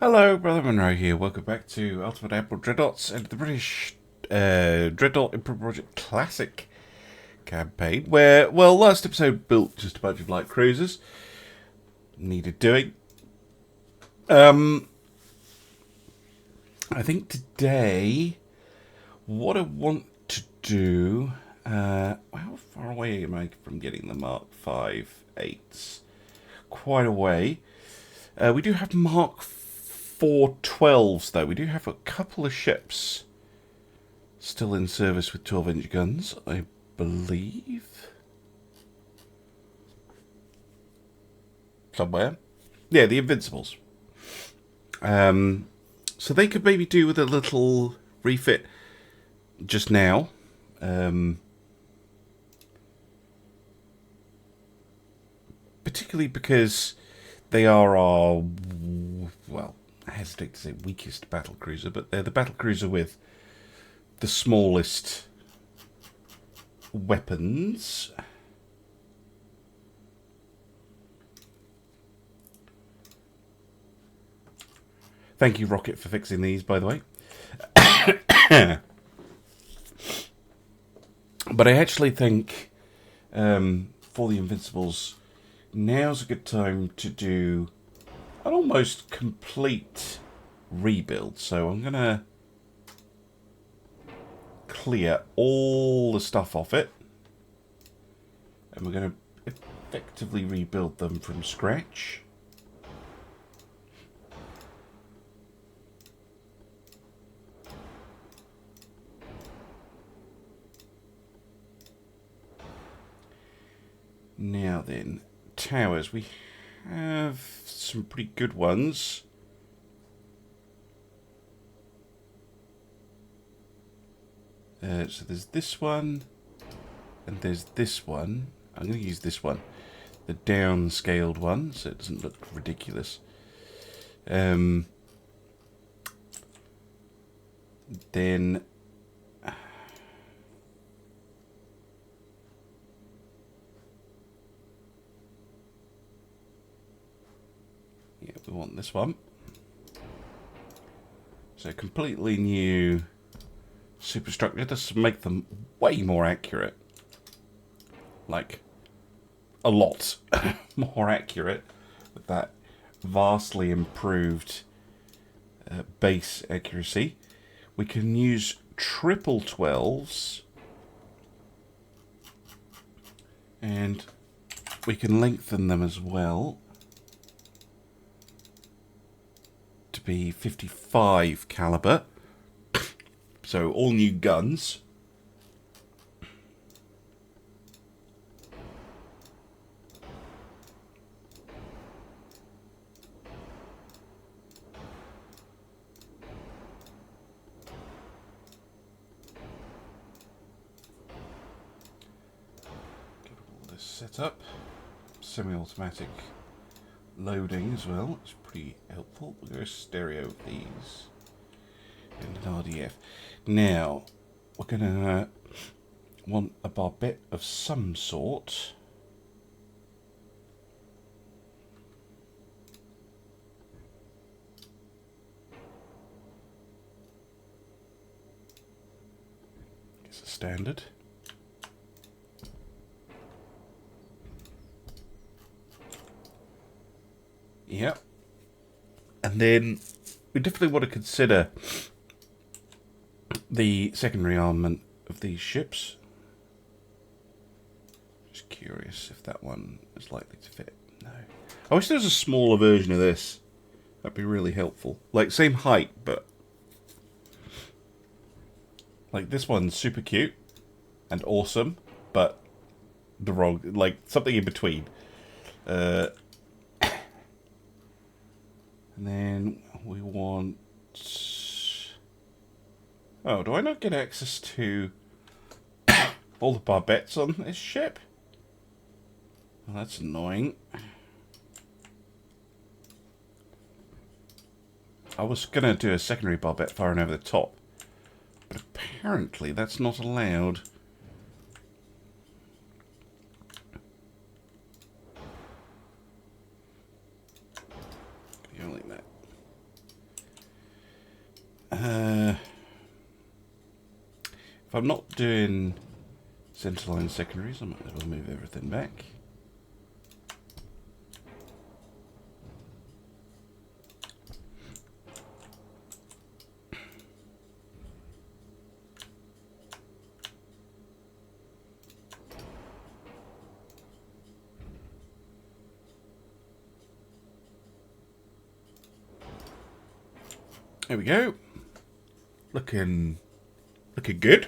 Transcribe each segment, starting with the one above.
Hello, Brother Monroe here. Welcome back to Ultimate Admiral Dreadnoughts and the British Dreadnought Improvement Project Classic campaign, where, well, last episode built just a bunch of light cruisers. Needed doing. I think today, what I want to do, how far away am I from getting the Mark 5 8s? Quite a way. We do have Mark 412s, though. We do have a couple of ships still in service with 12-inch guns, I believe. Somewhere. Yeah, the Invincibles. So they could maybe do with a little refit just now. Particularly because they are our, well, I hesitate to say weakest battlecruiser, but they're the battlecruiser with the smallest weapons. Thank you, Rocket, for fixing these, by the way. But I actually think for the Invincibles, now's a good time to do an almost complete rebuild. So I'm going to clear all the stuff off it. And we're going to effectively rebuild them from scratch. Now then, towers. We have some pretty good ones. So there's this one, and there's this one. I'm going to use this one, the downscaled one, so it doesn't look ridiculous. Then yeah, we want this one. So completely new superstructure. Just make them way more accurate. Like, a lot more accurate with that vastly improved base accuracy. We can use triple 12s, and we can lengthen them as well to be 55 caliber. So all new guns. Get all this set up. Semi-automatic loading as well. It's pretty helpful. We're going to stereo these and an RDF. Now, we're going to want a barbette of some sort. It's a standard. Yep. And then we definitely want to consider the secondary armament of these ships. Just curious if that one is likely to fit. No. I wish there was a smaller version of this. That'd be really helpful. Like, same height, but like this one's super cute and awesome, but the wrong, like something in between. And then we want... Oh, do I not get access to all the barbettes on this ship? Well, that's annoying. I was going to do a secondary barbette firing over the top, but apparently that's not allowed. Like that. If I'm not doing centerline secondaries, I might as well move everything back. There we go. Looking good.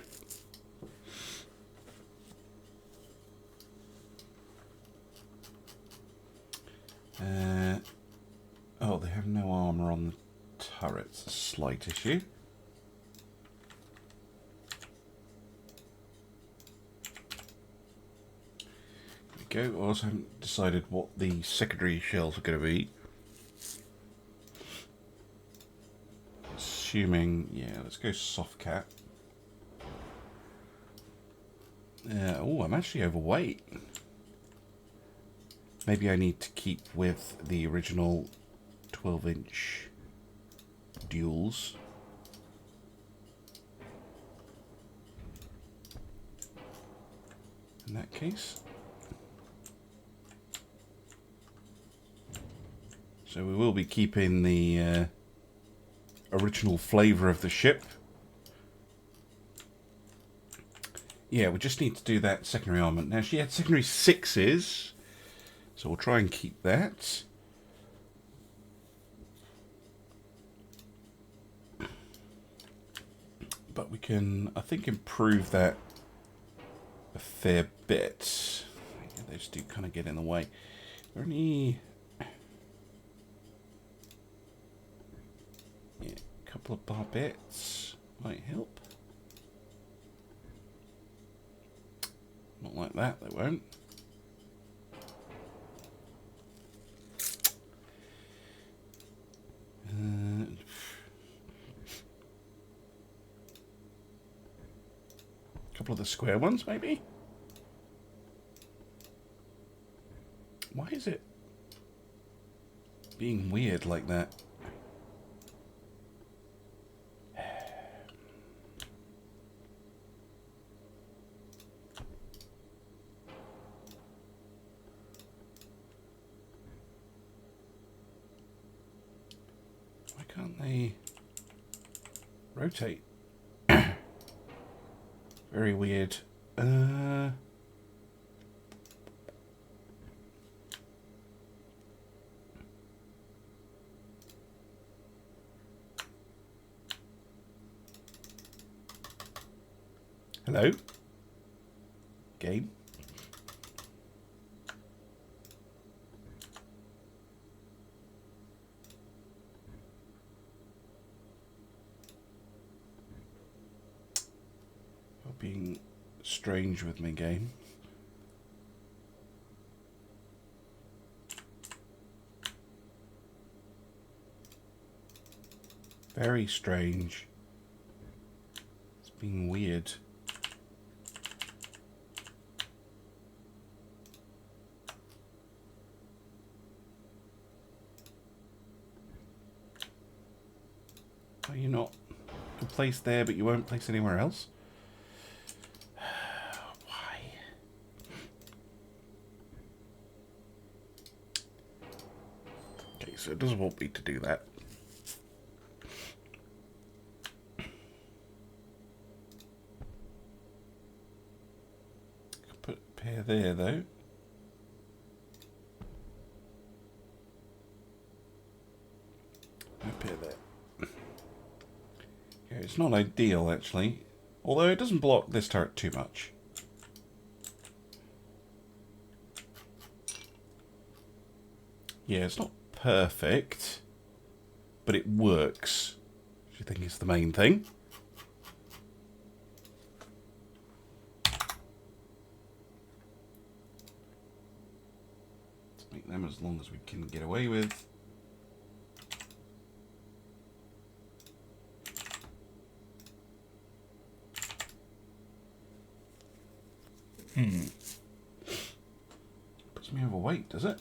Oh, they have no armour on the turrets. A slight issue. There we go. I also haven't decided what the secondary shells are going to be. Assuming, yeah, let's go soft cat. Oh, I'm actually overweight. Maybe I need to keep with the original 12-inch duels. In that case. So we will be keeping the original flavour of the ship. Yeah, we just need to do that secondary armament. Now, she had secondary 6s, so we'll try and keep that. But we can, I think, improve that a fair bit. Yeah, those do kind of get in the way. Are there any... Yeah, a couple of barbettes might help. Not like that, they won't. A couple of the square ones, maybe? Why is it being weird like that? Can't they rotate? Very weird. Hello? Game? Being strange with me, game. Very strange. It's being weird. Are you not? You'll place there, but you won't place anywhere else? So it doesn't want me to do that. Put a pair there, though. A pair there. Yeah, it's not ideal, actually. Although it doesn't block this turret too much. Yeah, it's not perfect, but it works, which I think is the main thing. Let's make them as long as we can get away with. Puts me overweight, does it?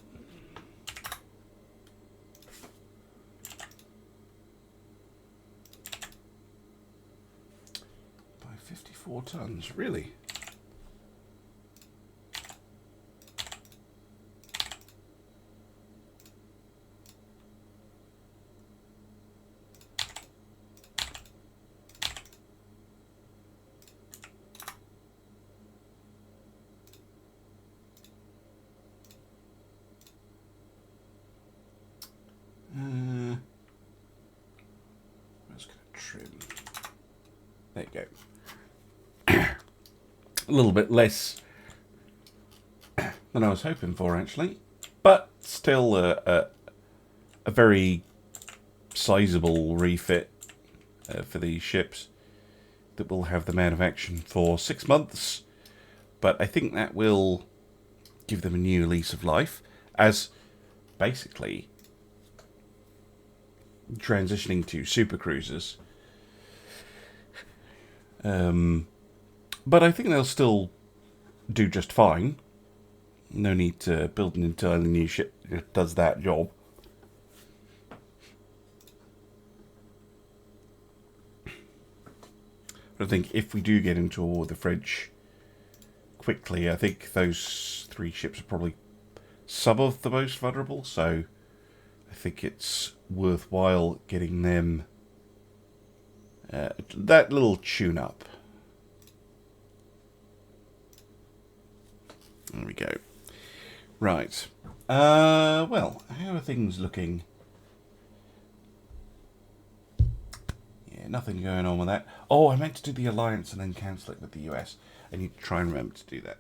4 tons, really? There you go. A little bit less than I was hoping for, actually. But still a very sizable refit for these ships that will have them out of action for 6 months. But I think that will give them a new lease of life as basically transitioning to supercruisers. But I think they'll still do just fine. No need to build an entirely new ship that does that job. But I think if we do get into a war with the French quickly, I think those 3 ships are probably some of the most vulnerable, so I think it's worthwhile getting them that little tune-up. There we go. Right. Well, how are things looking? Yeah, nothing going on with that. Oh, I meant to do the alliance and then cancel it with the US. I need to try and remember to do that.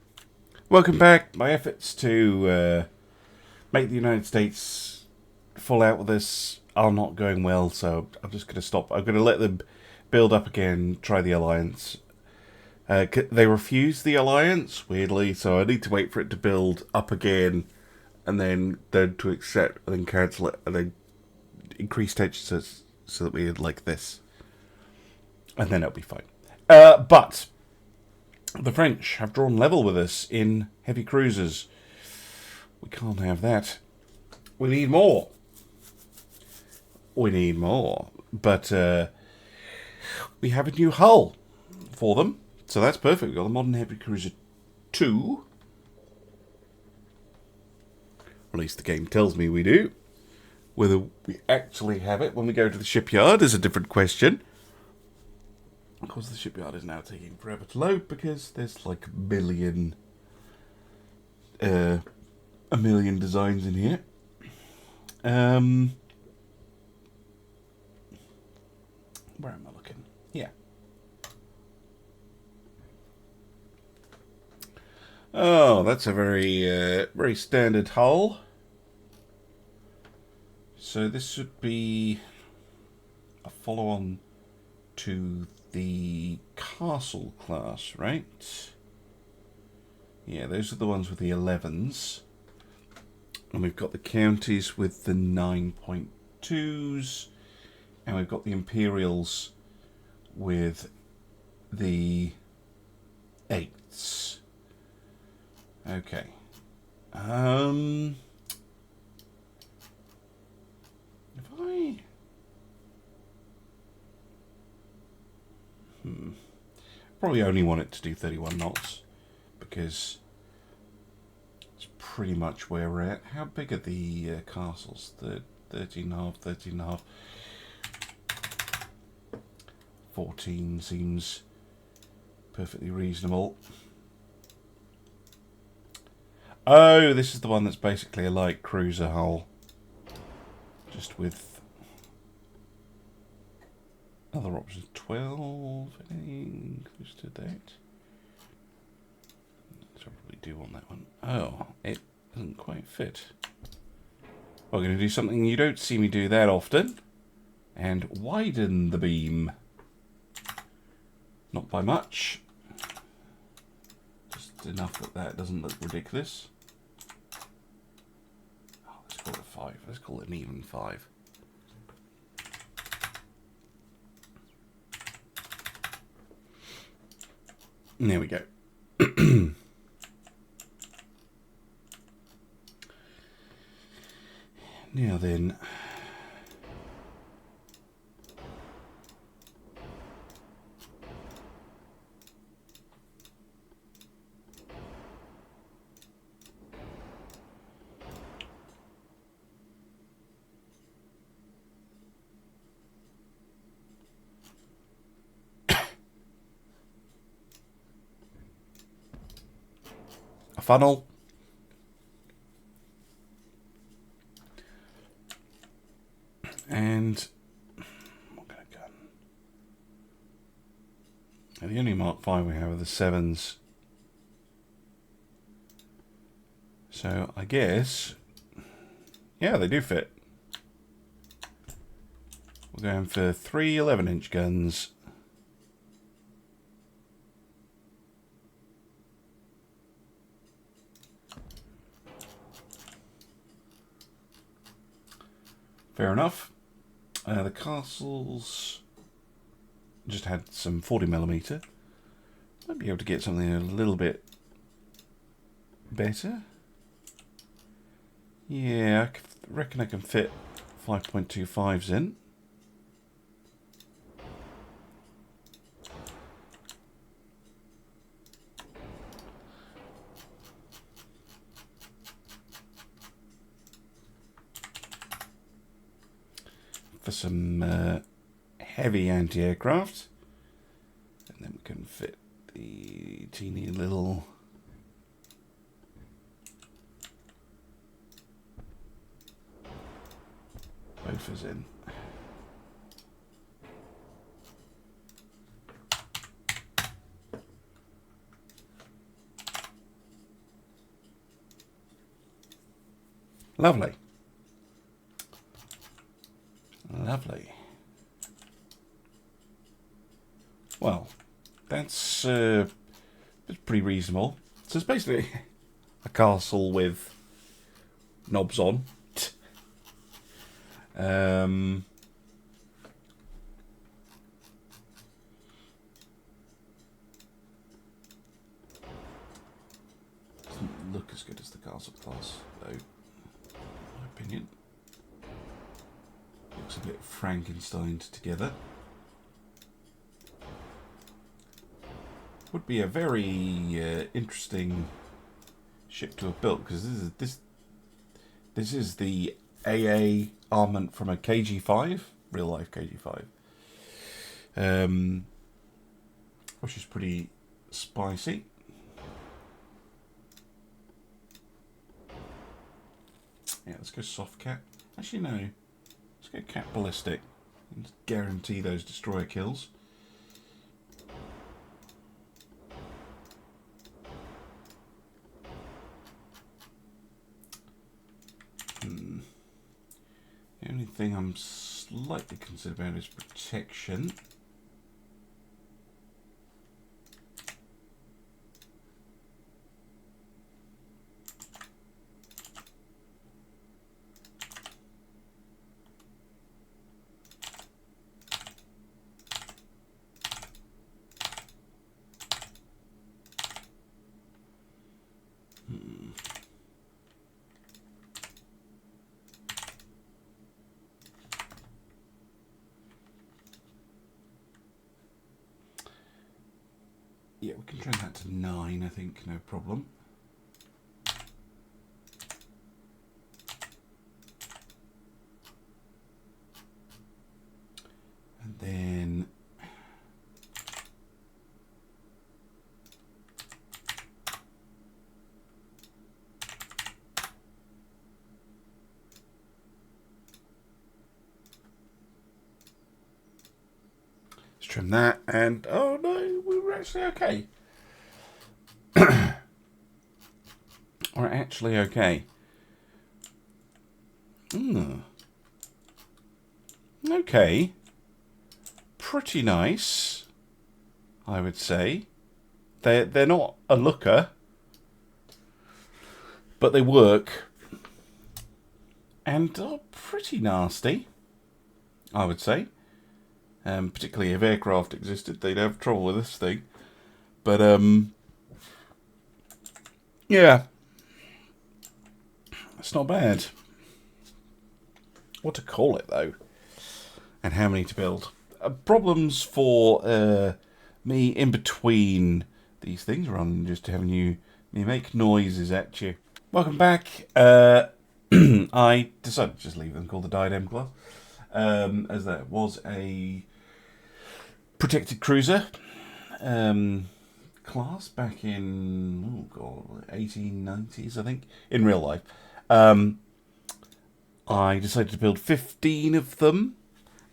Welcome back. My efforts to make the United States fall out with this are not going well, so I'm just going to stop. I'm going to let them build up again, try the alliance. They refused the alliance, weirdly, so I need to wait for it to build up again, and then to accept, and then cancel it, and then increase tensions so that we had like this. And then it'll be fine. But the French have drawn level with us in heavy cruisers. We can't have that. We need more. We need more. But we have a new hull for them. So that's perfect. We've got the Modern Heavy Cruiser 2. Or at least the game tells me we do. Whether we actually have it when we go to the shipyard is a different question. Of course, the shipyard is now taking forever to load because there's like a million designs in here. Where am I looking? Yeah. Oh, that's a very standard hull. So this should be a follow-on to the Castle class, right? Yeah, those are the ones with the 11s. And we've got the counties with the 9.2s. And we've got the Imperials with the 8s. Okay. If I... Probably only want it to do 31 knots. Because it's pretty much where we're at. How big are the castles? The 13.5, 13.5. 14 seems perfectly reasonable. Oh, this is the one that's basically a light cruiser hull. Just with other options. 12, anything close to that? So I probably do want that one. Oh, it doesn't quite fit. We're going to do something you don't see me do that often. And widen the beam. Not by much. Just enough that that doesn't look ridiculous. Oh, let's call it 5. Let's call it an even 5. And there we go. Now then... a funnel. And what kind of gun? Now, the only Mark V we have are the 7s. So I guess, yeah, they do fit. We're going for 3 11-inch guns. Fair enough. The castles just had some 40mm. Might be able to get something a little bit better. Yeah, I reckon I can fit 5.25s in. For some heavy anti-aircraft, and then we can fit the teeny little loafers in. Lovely. Lovely. Well, that's pretty reasonable. So it's basically a castle with knobs on. Doesn't look as good as the castle class, though, in my opinion. Looks a bit Frankensteined together. Would be a very interesting ship to have built, because this is the AA armament from a KG5, real life KG5, which is pretty spicy. Yeah, let's go soft cap. Actually, no. Let's go cap ballistic and guarantee those destroyer kills. The only thing I'm slightly concerned about is protection. Yeah, we can train that to 9, I think, no problem. And then let's trim that, and oh no, we were actually okay. We're actually okay. Okay. Pretty nice, I would say. They're not a looker, but they work. And are pretty nasty, I would say. Particularly if aircraft existed, they'd have trouble with this thing. But, yeah. It's not bad. What to call it, though? And how many to build? Problems for me in between these things, rather than just having me make noises at you. Welcome back. I decided to just leave them called the Diadem class, as that was a protected cruiser, class back in, oh god, 1890s, I think, in real life. I decided to build 15 of them,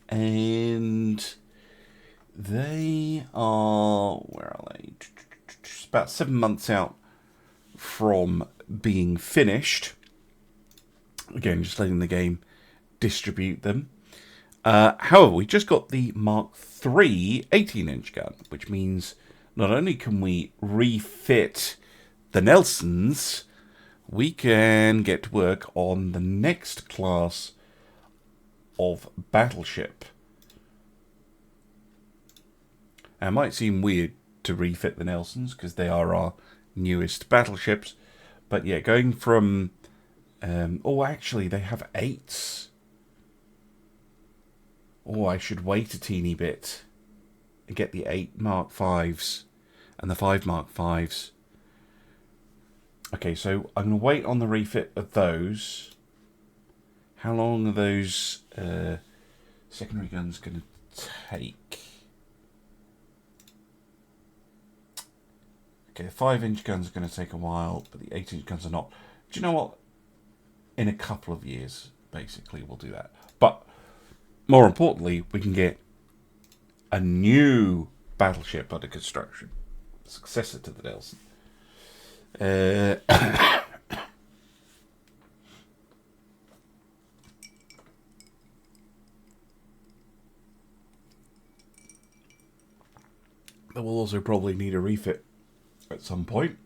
and they are, where are they? About 7 months out from being finished. Again, just letting the game distribute them. However, we just got the Mark III 18-inch gun, which means not only can we refit the Nelsons, we can get to work on the next class of battleship. Now, it might seem weird to refit the Nelsons because they are our newest battleships, but yeah, going from oh, actually, they have 8s. Oh, I should wait a teeny bit and get the 8 Mark Vs and the 5 Mark Vs. Okay, so I'm going to wait on the refit of those. How long are those secondary guns going to take? Okay, the 5-inch guns are going to take a while, but the 8-inch guns are not. Do you know what? In a couple of years, basically, we'll do that. But more importantly, we can get a new battleship under construction, successor to the Nelson. But we'll also probably need a refit at some point,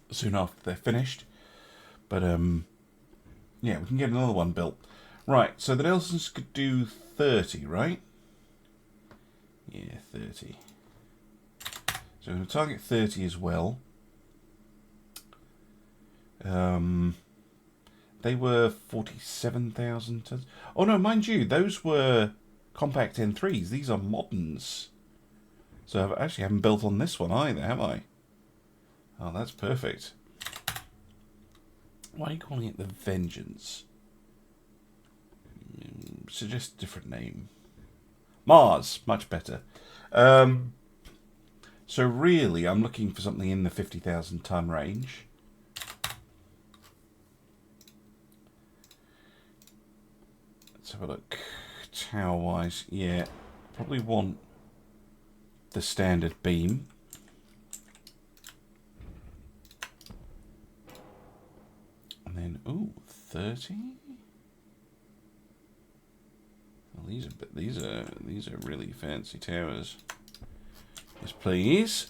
soon after they're finished. But yeah, we can get another one built. Right, so the Nelsons could do 30, right? Yeah, 30. So we're going to target 30 as well. They were 47,000 tons. Oh no, mind you, those were compact N3s. These are moderns. So I actually haven't built on this one either, have I? Oh, that's perfect. Why are you calling it the Vengeance? Suggest a different name. Mars, much better. So really, I'm looking for something in the 50,000 ton range. Let's have a look. Tower-wise, yeah, probably want the standard beam. And then, ooh, 30. Well, these are really fancy towers. Yes, please.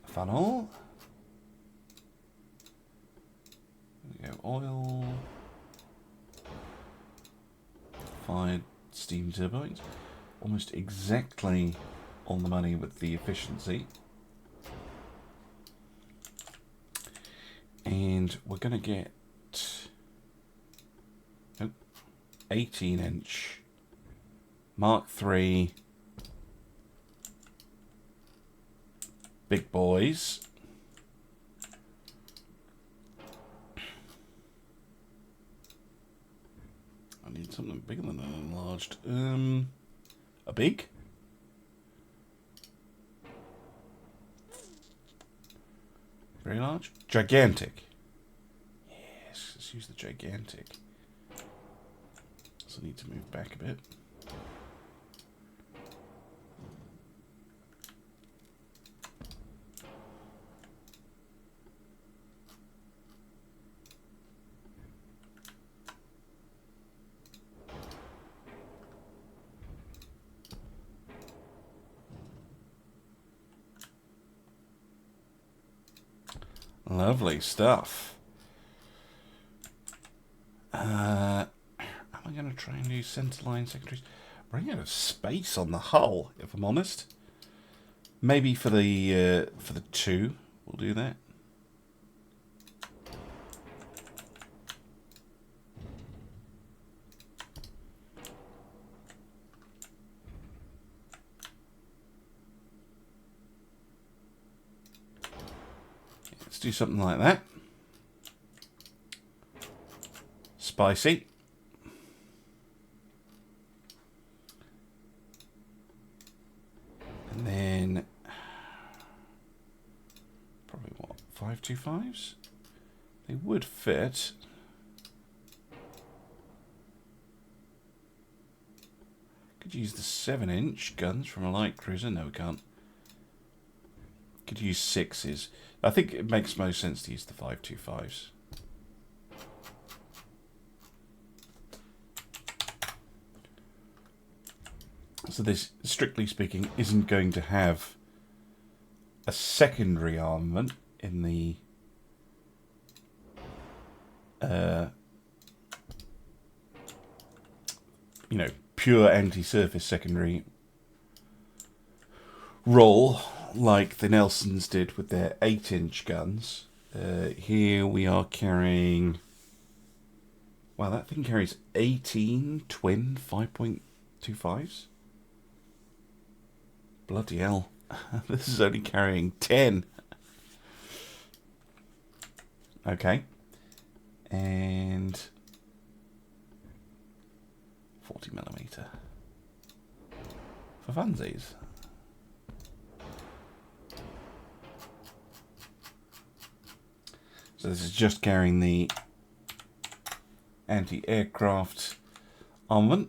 Funnel. There we go. Oil. Fired steam turbines. Almost exactly on the money with the efficiency. And we're going to get 18-inch Mark III big boys. I need something bigger than an enlarged. A big? Very large? Gigantic. Yes, let's use the gigantic. So I need to move back a bit. Lovely stuff. Am I going to try and do centerline secondaries? Running out of space on the hull, if I'm honest. Maybe for the 2, we'll do that. Let's do something like that. Spicy. 5.25s? They would fit. Could use the 7-inch guns from a light cruiser. No, we can't. Could use 6s. I think it makes most sense to use the 5.25s. So this, strictly speaking, isn't going to have a secondary armament in the you know, pure anti-surface secondary role like the Nelsons did with their 8-inch guns. Here we are carrying... Wow, that thing carries 18 twin 5.25s? Bloody hell. This is only carrying 10. Okay. And 40mm. For funsies. So this is just carrying the anti-aircraft armament.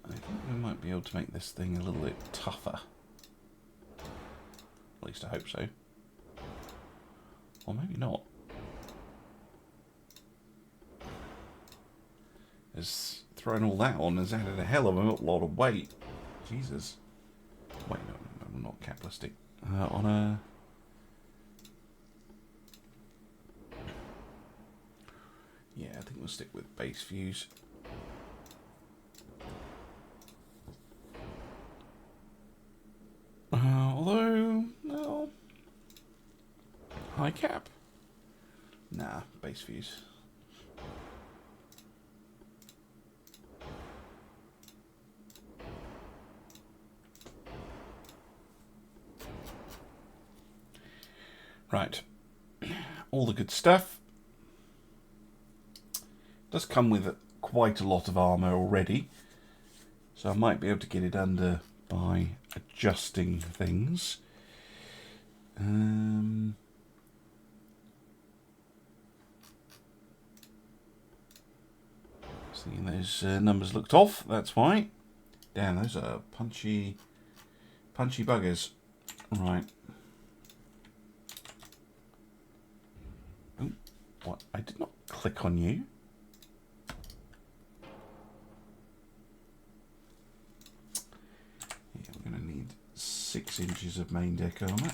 But I think we might be able to make this thing a little bit tougher. At least I hope so. Or maybe not. As throwing all that on has added a hell of a lot of weight. Jesus. Wait, no, not capitalistic. On a... Yeah, I think we'll stick with base views. Although, no. High cap? Nah, base views. Right, all the good stuff. Does come with quite a lot of armour already, so I might be able to get it under by adjusting things. Seeing those numbers looked off, that's why. Damn, those are punchy buggers. Right. What? I did not click on you. Yeah, we're going to need 6 inches of main deck armour.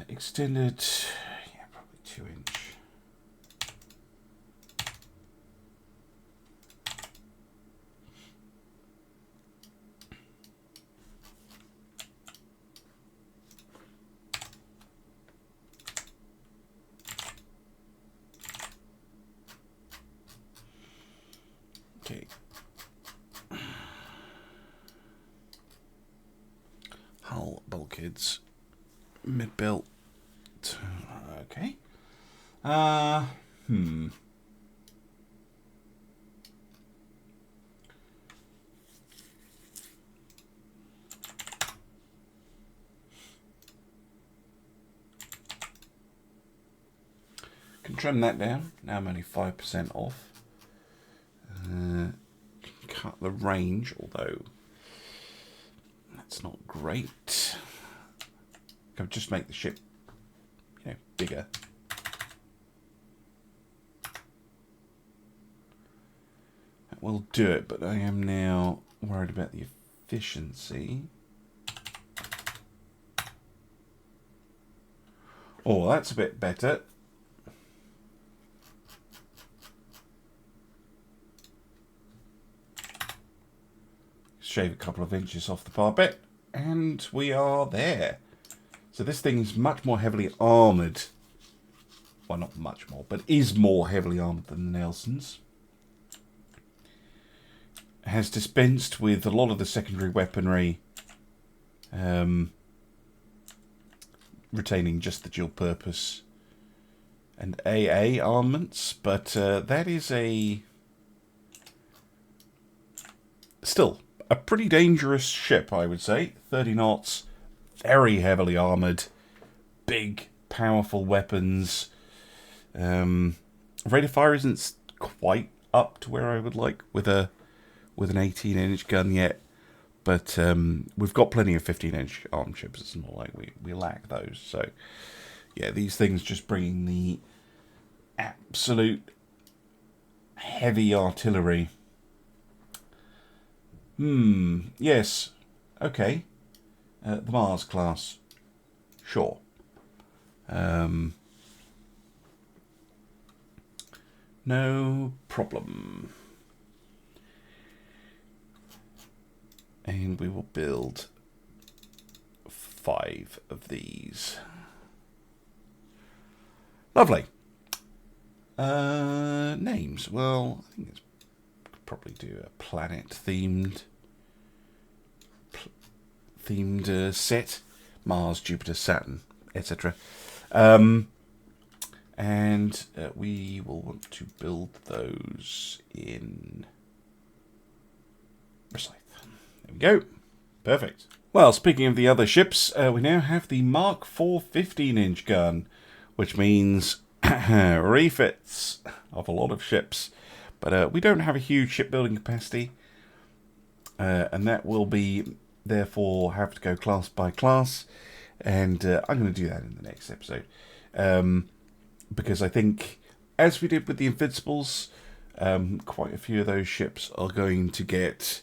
Extended, yeah, probably 2-inch. Okay. Hull bulkheads. Mid-belt. Okay. Can trim that down. Now I'm only 5% off. Can cut the range, although that's not great. Can just make the ship, you know, bigger. That will do it, but I am now worried about the efficiency. Oh, that's a bit better. Shave a couple of inches off the parapet, and we are there. So this thing is much more heavily armoured. Well, not much more, but is more heavily armoured than the Nelsons. Has dispensed with a lot of the secondary weaponry retaining just the dual purpose and AA armaments, but that is still a pretty dangerous ship, I would say. 30 knots, very heavily armoured, big, powerful weapons. Rate of fire isn't quite up to where I would like with an 18-inch gun yet, but we've got plenty of 15-inch armed ships. It's not like we lack those. So yeah, these things just bringing the absolute heavy artillery. Yes. Okay. The Mars class. Sure. No problem. And we will build 5 of these. Lovely. Names. Well, I think it's probably do a planet-themed set. Mars, Jupiter, Saturn, etc. And we will want to build those in Rosyth. There we go. Perfect. Well, speaking of the other ships, we now have the Mark IV 15-inch gun, which means refits of a lot of ships. But we don't have a huge shipbuilding capacity, and that will be, therefore, have to go class by class. And I'm going to do that in the next episode. Because I think, as we did with the Invincibles, quite a few of those ships are going to get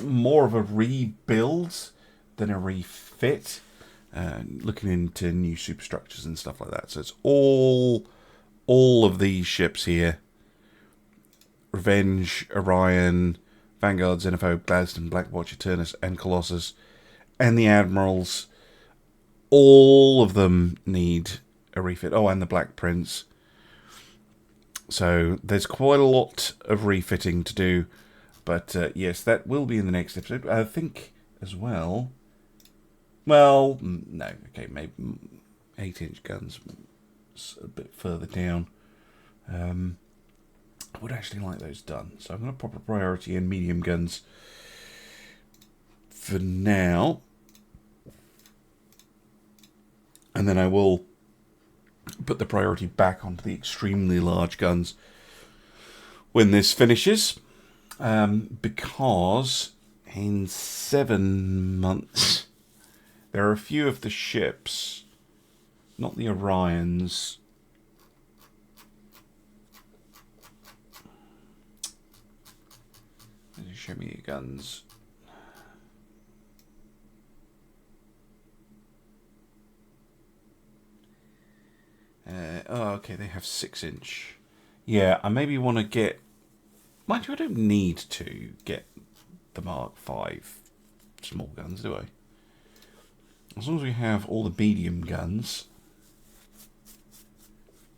more of a rebuild than a refit, looking into new superstructures and stuff like that. So it's all of these ships here: Revenge, Orion, Vanguard, Xenophobe, Gladstone, Blackwatch, Eternus, and Colossus, and the Admirals. All of them need a refit. Oh, and the Black Prince. So there's quite a lot of refitting to do. But yes, that will be in the next episode. I think as well. Well, no. Okay, maybe 8-inch guns a bit further down. I would actually like those done. So I'm going to pop a priority in medium guns for now. And then I will put the priority back onto the extremely large guns when this finishes. Because in 7 months, there are a few of the ships, not the Orions. Show me your guns. Oh, okay, they have 6-inch. Yeah, I maybe want to get... Mind you, I don't need to get the Mark V small guns, do I? As long as we have all the medium guns.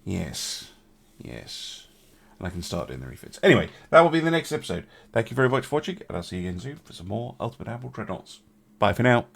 Yes. Yes. And I can start doing the refits. Anyway, that will be the next episode. Thank you very much for watching, and I'll see you again soon for some more Ultimate Admiral Dreadnoughts. Bye for now.